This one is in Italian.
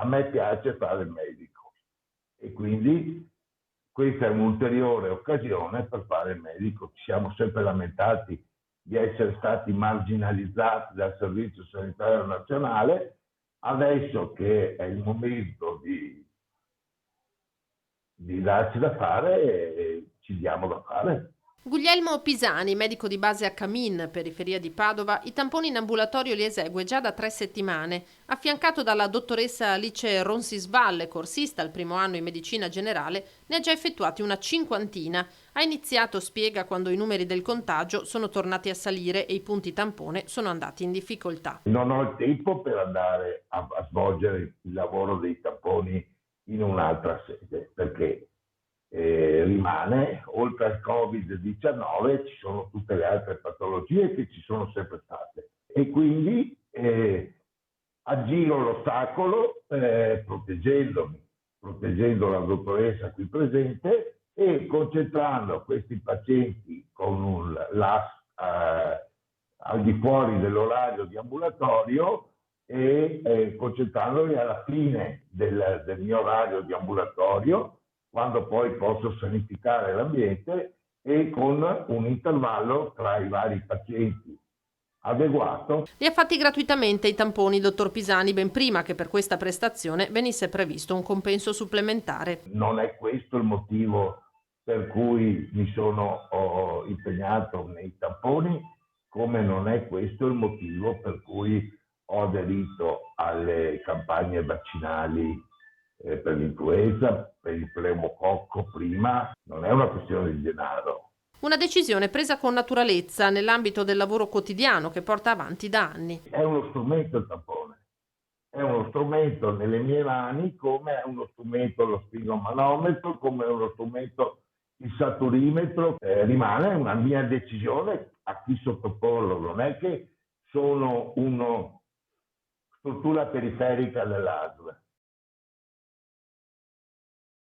a me piace fare il medico e quindi questa è un'ulteriore occasione per fare il medico. Ci siamo sempre lamentati di essere stati marginalizzati dal Servizio Sanitario Nazionale, adesso che è il momento di darci da fare, ci diamo da fare. Guglielmo Pisani, medico di base a Camin, periferia di Padova, i tamponi in ambulatorio li esegue già da 3 settimane, affiancato dalla dottoressa Alice Ronsisvalle, corsista al primo anno in medicina generale, ne ha già effettuati una cinquantina. Ha iniziato, spiega, quando i numeri del contagio sono tornati a salire e i punti tampone sono andati in difficoltà. Non ho il tempo per andare a svolgere il lavoro dei tamponi in un'altra sede, perché rimane, oltre al Covid-19, ci sono tutte le altre patologie che ci sono sempre state. E quindi aggiro l'ostacolo proteggendo la dottoressa qui presente e concentrando questi pazienti con un LAS al di fuori dell'orario di ambulatorio e concentrandoli alla fine del mio orario di ambulatorio, quando poi posso sanificare l'ambiente e con un intervallo tra i vari pazienti adeguato. Li ha fatti gratuitamente i tamponi, dottor Pisani, ben prima che per questa prestazione venisse previsto un compenso supplementare. Non è questo il motivo per cui mi sono impegnato nei tamponi, come non è questo il motivo per cui ho aderito alle campagne vaccinali per l'influenza, per il pneumococco prima. Non è una questione di denaro. Una decisione presa con naturalezza nell'ambito del lavoro quotidiano che porta avanti da anni. È uno strumento il tampone, è uno strumento nelle mie mani, come è uno strumento lo sfigomanometro, come è uno strumento il saturimetro. Rimane una mia decisione a chi sottoporlo. Non è che sono una struttura periferica dell'ASL.